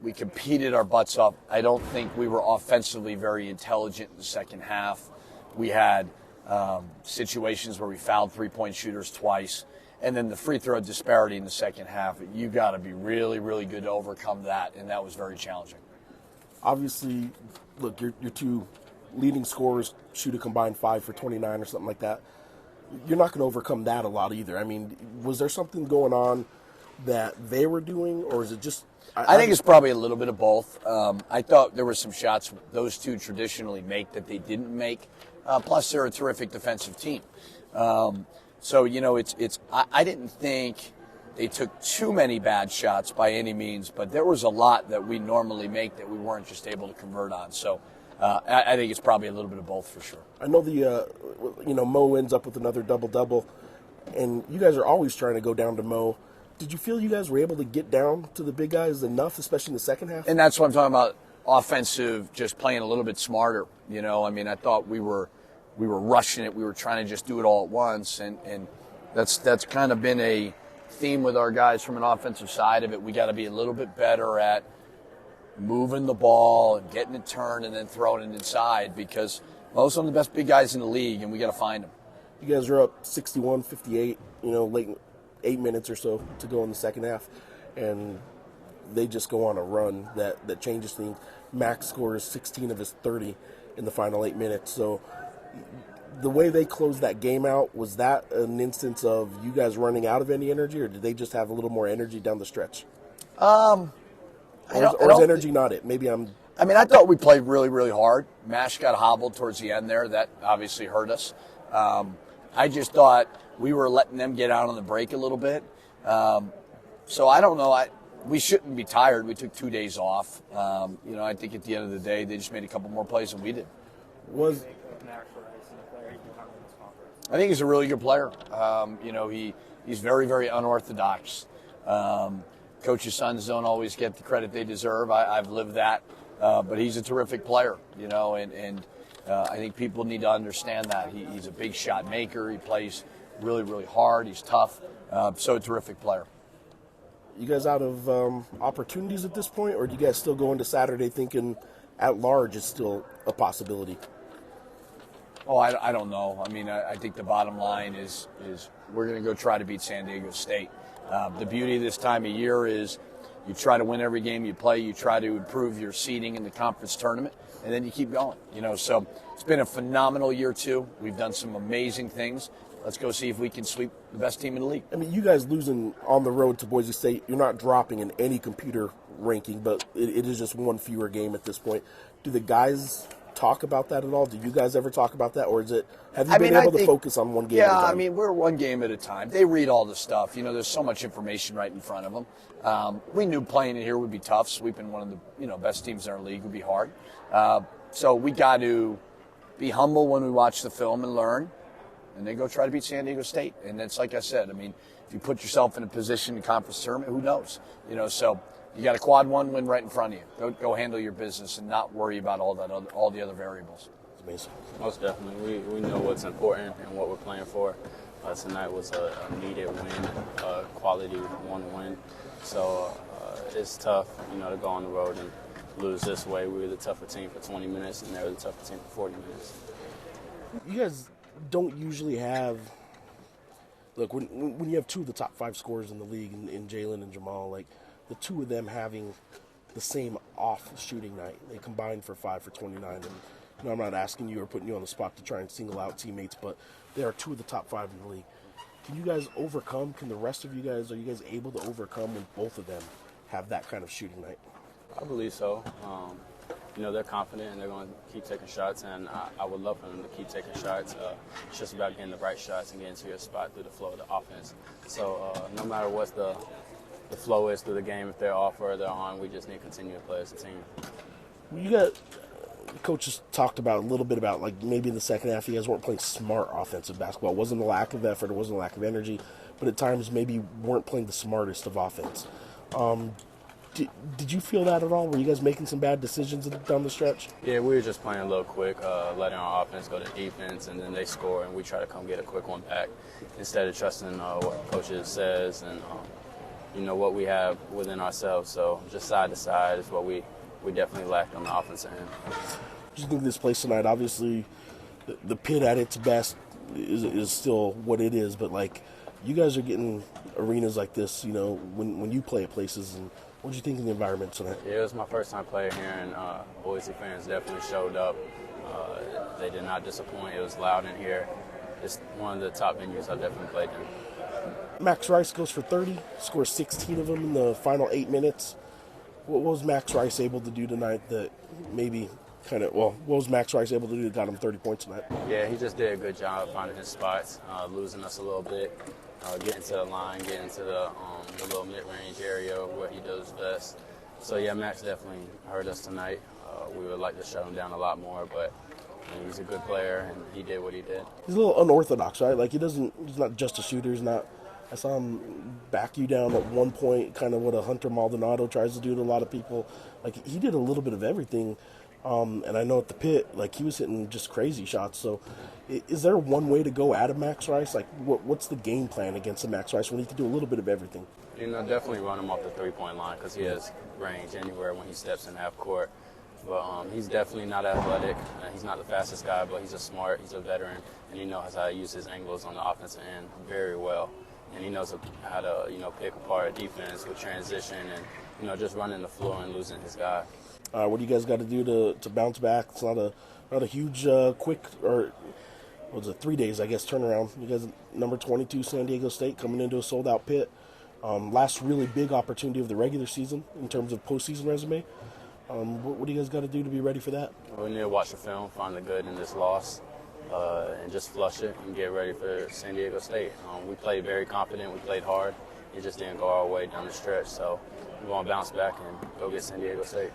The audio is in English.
we competed our butts off. I don't think we were offensively very intelligent in the second half. We had situations where we fouled three-point shooters twice. And then the free throw disparity in the second half, you got to be really, really good to overcome that, and that was very challenging. Obviously, look, your two leading scorers shoot a combined 5 for 29 or something like that. You're not going to overcome that a lot either. I mean, was there something going on that they were doing, or is it just... I think it's probably a little bit of both. I thought there were some shots those two traditionally make that they didn't make. Plus, they're a terrific defensive team. So, you know, I didn't think they took too many bad shots by any means, but there was a lot that we normally make that we weren't just able to convert on. So I think it's probably a little bit of both for sure. I know Mo ends up with another double-double, and you guys are always trying to go down to Mo. Did you feel you guys were able to get down to the big guys enough, especially in the second half? And that's what I'm talking about, offensive, just playing a little bit smarter. You know, I mean, I thought we were rushing it. We were trying to just do it all at once, and that's kind of been a theme with our guys from an offensive side of it. We got to be a little bit better at moving the ball and getting it turned and then throwing it inside, because most of them are the best big guys in the league, and we got to find them. You guys are up 61-58, late 8 minutes or so to go in the second half, and they just go on a run that changes things. Max scores 16 of his 30 in the final 8 minutes, so the way they closed that game out, was that an instance of you guys running out of any energy, or did they just have a little more energy down the stretch? Or is energy not it? I thought we played really, really hard. Mash got hobbled towards the end there. That obviously hurt us. I just thought we were letting them get out on the break a little bit. So I don't know. We shouldn't be tired. We took 2 days off. I think at the end of the day, they just made a couple more plays than we did. I think he's a really good player. He's very, very unorthodox. Coaches' sons don't always get the credit they deserve. I've lived that. But he's a terrific player, and I think people need to understand that. He's a big shot maker. He plays really, really hard. He's tough. So a terrific player. You guys out of opportunities at this point, or do you guys still go into Saturday thinking at large is still a possibility? Oh, I don't know. I think the bottom line is we're going to go try to beat San Diego State. The beauty of this time of year is you try to win every game you play. You try to improve your seeding in the conference tournament, and then you keep going. So it's been a phenomenal year, too. We've done some amazing things. Let's go see if we can sweep the best team in the league. You guys losing on the road to Boise State, you're not dropping in any computer ranking, but it is just one fewer game at this point. Do the guys talk about that at all? Do you guys ever talk about that, or have you been able to focus on one game at a time? Yeah, we're one game at a time. They read all the stuff. There's so much information right in front of them. We knew playing it here would be tough. Sweeping one of the best teams in our league would be hard. So we got to be humble when we watch the film and learn, and then go try to beat San Diego State. And it's like I said, if you put yourself in a position in conference tournament, who knows? So you got a quad one win right in front of you. Go handle your business and not worry about all the other variables. It's amazing. Most definitely. We know what's important and what we're playing for. Tonight was a needed win, a quality one win. So it's tough, to go on the road and lose this way. We were the tougher team for 20 minutes, and they were the tougher team for 40 minutes. You guys don't usually have – look, when you have two of the top 5 scorers in the league in Jalen and Jamal, like the two of them having the same off shooting night, they combined for 5 for 29. And I'm not asking you or putting you on the spot to try and single out teammates, but they are two of the top 5 in the league. Can you guys overcome? Can the rest of you guys – are you guys able to overcome when both of them have that kind of shooting night? I believe so. They're confident and they're going to keep taking shots, and I would love for them to keep taking shots. It's just about getting the right shots and getting to your spot through the flow of the offense. So no matter what the flow is through the game, if they're off or they're on, we just need to continue to play as a team. You got coaches talked about a little bit about like maybe in the second half you guys weren't playing smart offensive basketball. It wasn't a lack of effort, it wasn't a lack of energy, but at times maybe weren't playing the smartest of offense. Did you feel that at all? Were you guys making some bad decisions down the stretch? Yeah, we were just playing a little quick, letting our offense go to defense, and then they score, and we try to come get a quick one back instead of trusting what coaches says and what we have within ourselves. So just side to side is what we definitely lacked on the offensive end. Just think this place tonight, obviously, the pit at its best is still what it is, but like you guys are getting arenas like this, when you play at places. And what do you think of the environment tonight? Yeah, it was my first time playing here, and Boise fans definitely showed up. They did not disappoint. It was loud in here. It's one of the top venues I've definitely played in. Max Rice goes for 30, scores 16 of them in the final 8 minutes. What was Max Rice able to do tonight that maybe what was Max Rice able to do that got him 30 points tonight? Yeah, he just did a good job finding his spots, losing us a little bit, getting to the line, getting to the little mid-range area where he does best. So, yeah, Max definitely hurt us tonight. We would like to shut him down a lot more, but he's a good player, and he did what he did. He's a little unorthodox, right? Like, he's not just a shooter. I saw him back you down at one point, kind of what a Hunter Maldonado tries to do to a lot of people. Like, he did a little bit of everything. And I know at the pit, like, he was hitting just crazy shots. So is there one way to go at a Max Rice? Like, what's the game plan against a Max Rice when he can do a little bit of everything? Definitely run him off the three-point line because he has range anywhere when he steps in half court. But he's definitely not athletic. He's not the fastest guy, but he's he's a veteran, and he knows how to use his angles on the offensive end very well. And he knows how to, pick apart defense with transition and, just running the floor and losing his guy. What do you guys got to do to bounce back? It's not a huge, quick, or what was it, 3 days, I guess, turnaround. You guys, number 22, San Diego State, coming into a sold-out pit. Last really big opportunity of the regular season in terms of postseason resume. What do you guys got to do to be ready for that? We need to watch the film, find the good in this loss, and just flush it and get ready for San Diego State. We played very confident. We played hard. It just didn't go our way down the stretch. So we're going to bounce back and go get San Diego State.